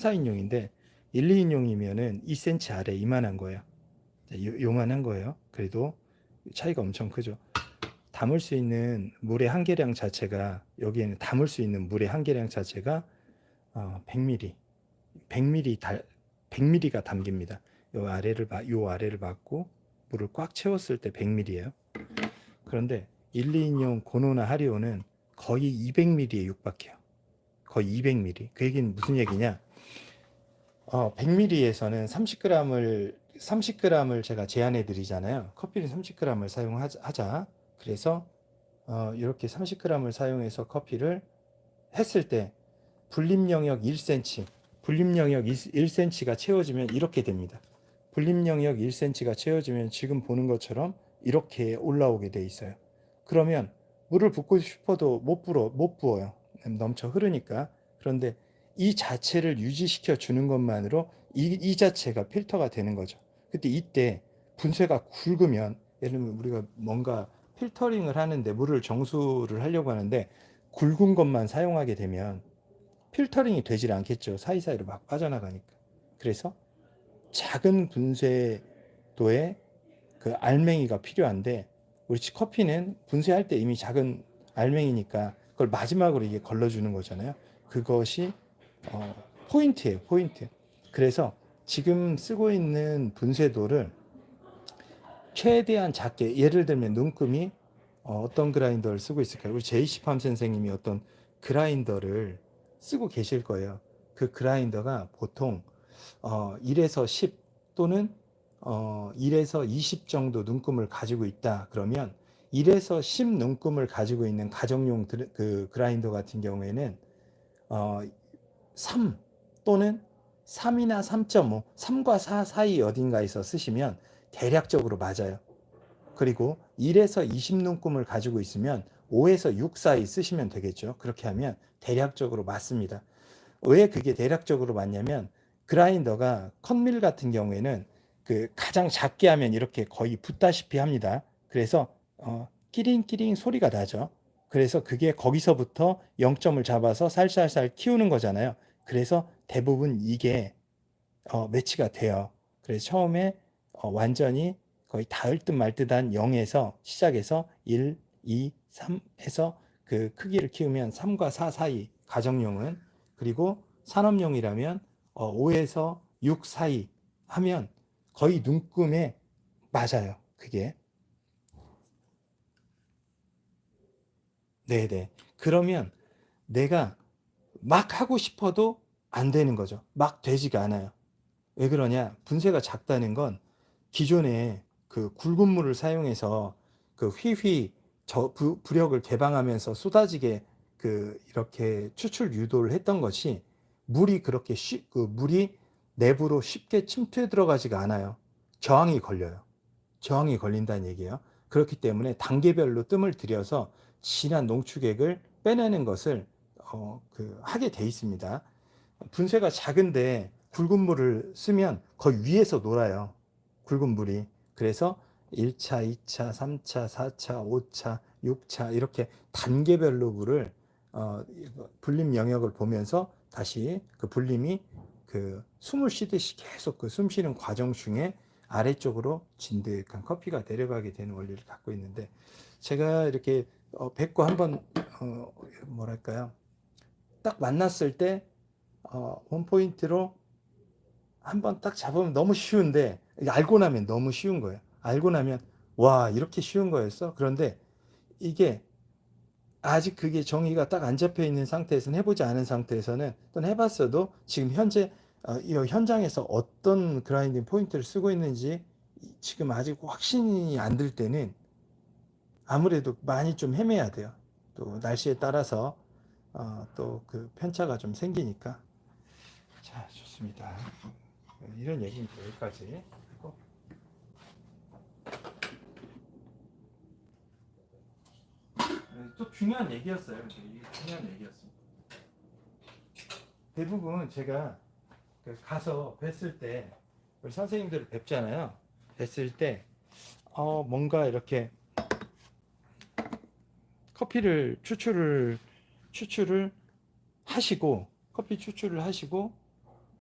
4인용인데 1, 2인용이면은 2cm 아래 이만한 거예요. 요만한 거예요. 그래도 차이가 엄청 크죠. 담을 수 있는 물의 한계량 자체가, 여기에는 담을 수 있는 물의 한계량 자체가 100ml, 100ml가 담깁니다. 요 아래를 받고 물을 꽉 채웠을 때 100ml예요. 그런데 1, 2인용 고노나 하리오는 거의 200ml에 육박해요. 거의 200ml. 그 얘기는 무슨 얘기냐? 100ml에서는 30g을 제가 제한해 드리잖아요. 커피는 30g을 사용하자. 그래서 이렇게 30g을 사용해서 커피를 했을 때 분림 영역 1cm, 분림 영역 1cm가 채워지면 이렇게 됩니다. 분림 영역 1cm가 채워지면 지금 보는 것처럼 이렇게 올라오게 돼 있어요. 그러면 물을 붓고 싶어도 못 부어요. 넘쳐 흐르니까. 그런데 이 자체를 유지시켜 주는 것만으로 이 자체가 필터가 되는 거죠. 그때 이때 분쇄가 굵으면, 예를 들면 우리가 뭔가 필터링을 하는데 물을 정수를 하려고 하는데 굵은 것만 사용하게 되면 필터링이 되질 않겠죠. 사이사이로 막 빠져나가니까. 그래서 작은 분쇄도의 그 알맹이가 필요한데, 우리 커피는 분쇄할 때 이미 작은 알맹이니까 그걸 마지막으로 이게 걸러주는 거잖아요. 그것이 포인트예요, 포인트. 그래서 지금 쓰고 있는 분쇄도를 최대한 작게, 예를 들면 눈금이 어떤 그라인더를 쓰고 있을까요? 우리 제이시팜 선생님이 어떤 그라인더를 쓰고 계실 거예요. 그 그라인더가 보통 1에서 10 또는 1에서 20 정도 눈금을 가지고 있다. 그러면 1에서 10 눈금을 가지고 있는 가정용 그 그라인더 같은 경우에는 3 또는 3이나 3.5, 3과 4 사이 어딘가에서 쓰시면 대략적으로 맞아요. 그리고 1에서 20 눈금을 가지고 있으면 5에서 6 사이 쓰시면 되겠죠. 그렇게 하면 대략적으로 맞습니다. 왜 그게 대략적으로 맞냐면, 그라인더가 컷밀 같은 경우에는 그 가장 작게 하면 이렇게 거의 붙다시피 합니다. 그래서 끼링끼링 소리가 나죠. 그래서 그게 거기서부터 0점을 잡아서 살살살 키우는 거잖아요. 그래서 대부분 이게 매치가 돼요. 그래서 처음에 완전히 거의 닿을 듯 말 듯한 0에서 시작해서 1, 2, 3 해서 그 크기를 키우면 3과 4 사이, 가정용은. 그리고 산업용이라면 5에서 6 사이 하면 거의 눈금에 맞아요. 그게. 네네. 그러면 내가 막 하고 싶어도 안 되는 거죠. 막 되지가 않아요. 왜 그러냐? 분쇄가 작다는 건 기존에 그 굵은 물을 사용해서 그 휘휘 부력을 개방하면서 쏟아지게 그 이렇게 추출 유도를 했던 것이, 물이 그렇게 그 물이 내부로 쉽게 침투해 들어가지가 않아요. 저항이 걸려요. 저항이 걸린다는 얘기예요. 그렇기 때문에 단계별로 뜸을 들여서 진한 농축액을 빼내는 것을 하게 돼 있습니다. 분쇄가 작은데 굵은 물을 쓰면 거의 위에서 놀아요. 굵은 물이. 그래서 1차, 2차, 3차, 4차, 5차, 6차 이렇게 단계별로 물을 분림 영역을 보면서 다시 그 분림이 그 숨을 쉬듯이 계속 그 숨 쉬는 과정 중에 아래쪽으로 진득한 커피가 내려가게 되는 원리를 갖고 있는데, 제가 이렇게 뵙고 한번 뭐랄까요, 딱 만났을 때 원포인트로 한번 딱 잡으면 너무 쉬운데, 알고 나면 너무 쉬운 거예요. 알고 나면 와, 이렇게 쉬운 거였어? 그런데 이게 아직 그게 정의가 딱 안 잡혀 있는 상태에서는, 해보지 않은 상태에서는, 또는 해봤어도 지금 현재 이 현장에서 어떤 그라인딩 포인트를 쓰고 있는지 지금 아직 확신이 안 들 때는 아무래도 많이 좀 헤매야 돼요. 또 날씨에 따라서 또 그 편차가 좀 생기니까. 자, 좋습니다. 이런 얘기는 여기까지. 그리고 또 중요한 얘기였어요. 이게 중요한 얘기였습니다. 대부분 제가 가서 뵀을 때, 우리 선생님들을 뵙잖아요. 뵀을 때 뭔가 이렇게 커피를 추출을 하시고, 커피 추출을 하시고